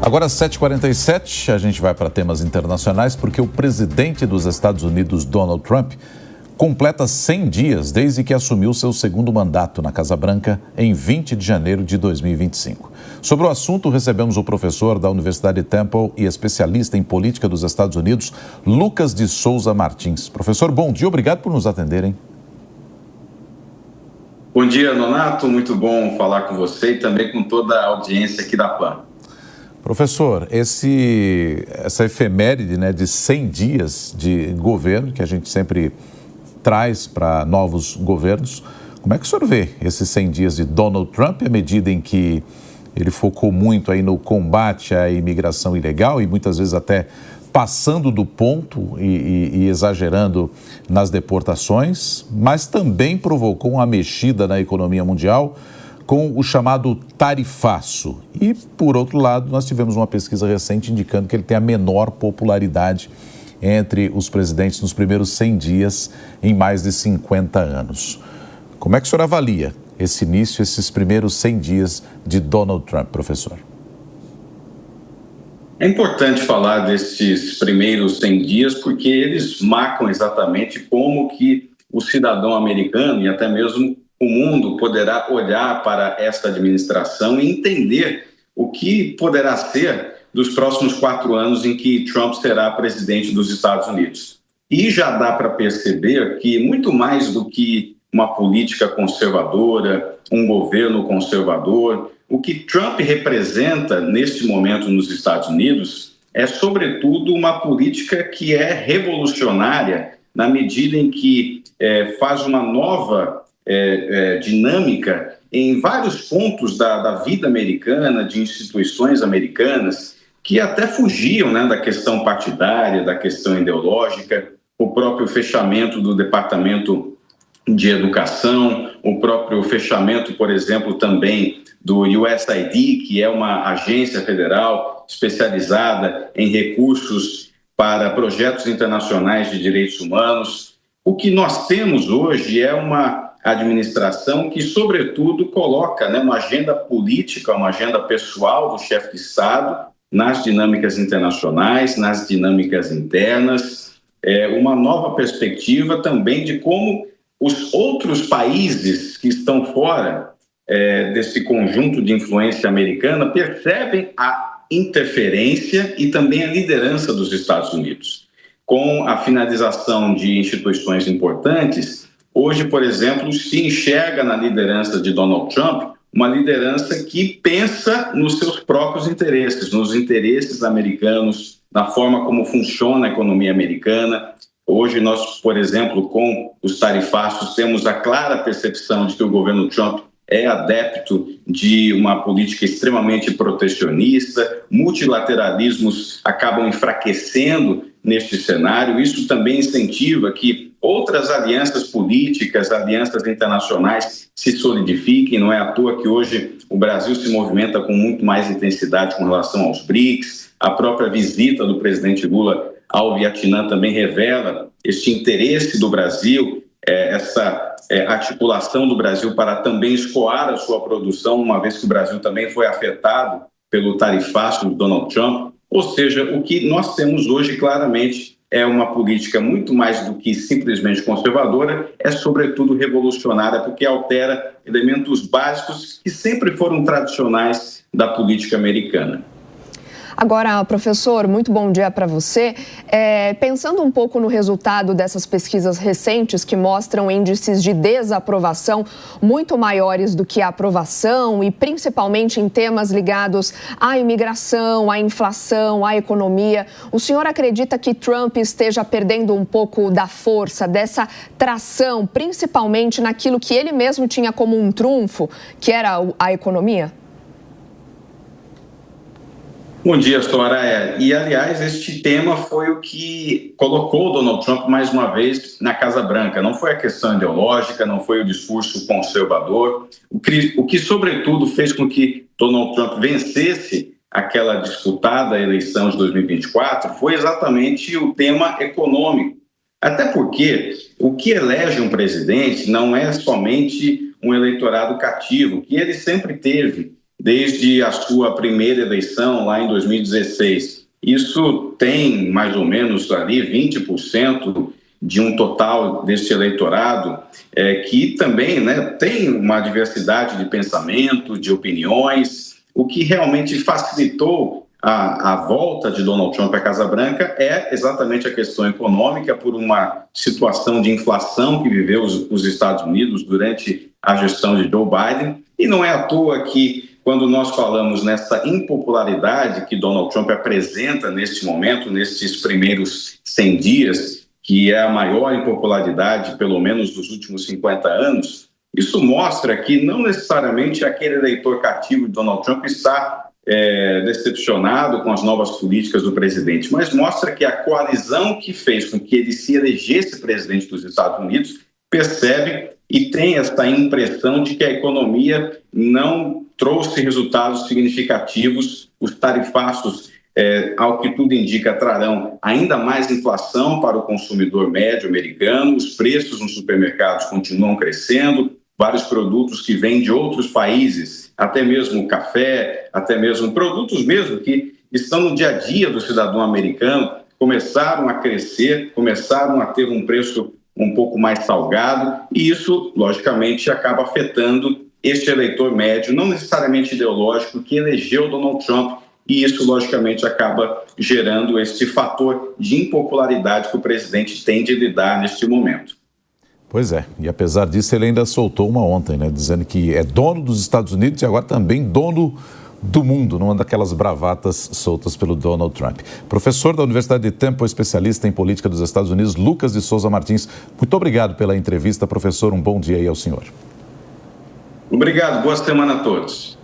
Agora, às 7h47, a gente vai para temas internacionais, porque o presidente dos Estados Unidos, Donald Trump, completa 100 dias desde que assumiu seu segundo mandato na Casa Branca em 20 de janeiro de 2025. Sobre o assunto, recebemos o professor da Universidade Temple e especialista em política dos Estados Unidos, Lucas de Souza Martins. Professor, bom dia, obrigado por nos atenderem. Bom dia, Nonato, muito bom falar com você e também com toda a audiência aqui da PAN. Professor, essa efeméride, né, de 100 dias de governo, que a gente sempre traz para novos governos, como é que o senhor vê esses 100 dias de Donald Trump, à medida em que ele focou muito aí no combate à imigração ilegal e muitas vezes até passando do ponto e exagerando nas deportações, mas também provocou uma mexida na economia mundial com o chamado tarifaço. E, por outro lado, nós tivemos uma pesquisa recente indicando que ele tem a menor popularidade entre os presidentes nos primeiros 100 dias em mais de 50 anos. Como é que o senhor avalia esse início, esses primeiros 100 dias de Donald Trump, professor? É importante falar desses primeiros 100 dias porque eles marcam exatamente como que o cidadão americano e até mesmo o mundo poderá olhar para esta administração e entender o que poderá ser dos próximos 4 anos em que Trump será presidente dos Estados Unidos. E já dá para perceber que muito mais do que uma política conservadora, um governo conservador, o que Trump representa neste momento nos Estados Unidos é, sobretudo, uma política que é revolucionária na medida em que faz uma nova dinâmica em vários pontos da vida americana, de instituições americanas, que até fugiam, né, da questão partidária, da questão ideológica, o próprio fechamento do Departamento de Educação, o próprio fechamento, por exemplo, também do USAID, que é uma agência federal especializada em recursos para projetos internacionais de direitos humanos. O que nós temos hoje é uma administração que, sobretudo, coloca, né, uma agenda política, uma agenda pessoal do chefe de Estado nas dinâmicas internacionais, nas dinâmicas internas, uma nova perspectiva também de como os outros países que estão fora desse conjunto de influência americana percebem a interferência e também a liderança dos Estados Unidos. Com a finalização de instituições importantes, hoje, por exemplo, se enxerga na liderança de Donald Trump uma liderança que pensa nos seus próprios interesses, nos interesses americanos, na forma como funciona a economia americana. Hoje nós, por exemplo, com os tarifaços, temos a clara percepção de que o governo Trump é adepto de uma política extremamente protecionista, multilateralismos acabam enfraquecendo neste cenário. Isso também incentiva que outras alianças políticas, alianças internacionais se solidifiquem. Não é à toa que hoje o Brasil se movimenta com muito mais intensidade com relação aos BRICS. A própria visita do presidente Lula ao Vietnã também revela este interesse do Brasil, essa articulação do Brasil para também escoar a sua produção, uma vez que o Brasil também foi afetado pelo tarifaço do Donald Trump. Ou seja, o que nós temos hoje claramente é uma política muito mais do que simplesmente conservadora, é sobretudo revolucionária, porque altera elementos básicos que sempre foram tradicionais da política americana. Agora, professor, muito bom dia para você. Pensando um pouco no resultado dessas pesquisas recentes que mostram índices de desaprovação muito maiores do que a aprovação e principalmente em temas ligados à imigração, à inflação, à economia, o senhor acredita que Trump esteja perdendo um pouco da força, dessa tração, principalmente naquilo que ele mesmo tinha como um trunfo, que era a economia? Bom dia, Soraya. E, aliás, este tema foi o que colocou o Donald Trump mais uma vez na Casa Branca. Não foi a questão ideológica, não foi o discurso conservador. O que sobretudo, fez com que Donald Trump vencesse aquela disputada eleição de 2024 foi exatamente o tema econômico. Até porque o que elege um presidente não é somente um eleitorado cativo, que ele sempre teve desde a sua primeira eleição lá em 2016. Isso tem mais ou menos ali 20% de um total deste eleitorado, que também, né, tem uma diversidade de pensamento, de opiniões. O que realmente facilitou a volta de Donald Trump à Casa Branca é exatamente a questão econômica, por uma situação de inflação que viveu os Estados Unidos durante a gestão de Joe Biden. E não é à toa que, quando nós falamos nessa impopularidade que Donald Trump apresenta neste momento, nestes primeiros 100 dias, que é a maior impopularidade, pelo menos dos últimos 50 anos, isso mostra que não necessariamente aquele eleitor cativo de Donald Trump está decepcionado com as novas políticas do presidente, mas mostra que a coalizão que fez com que ele se elegesse presidente dos Estados Unidos percebe e tem essa impressão de que a economia não trouxe resultados significativos. Os tarifaços, ao que tudo indica, trarão ainda mais inflação para o consumidor médio americano. Os preços nos supermercados continuam crescendo, vários produtos que vêm de outros países, até mesmo café, até mesmo produtos mesmo que estão no dia a dia do cidadão americano, começaram a crescer, começaram a ter um preço um pouco mais salgado, e isso, logicamente, acaba afetando este eleitor médio, não necessariamente ideológico, que elegeu Donald Trump, e isso, logicamente, acaba gerando este fator de impopularidade que o presidente tem de lidar neste momento. Pois é, e apesar disso, ele ainda soltou uma ontem, né, dizendo que é dono dos Estados Unidos e agora também dono do mundo, numa daquelas bravatas soltas pelo Donald Trump. Professor da Universidade de Temple, especialista em política dos Estados Unidos, Lucas de Souza Martins, muito obrigado pela entrevista, professor, um bom dia aí ao senhor. Obrigado, boa semana a todos.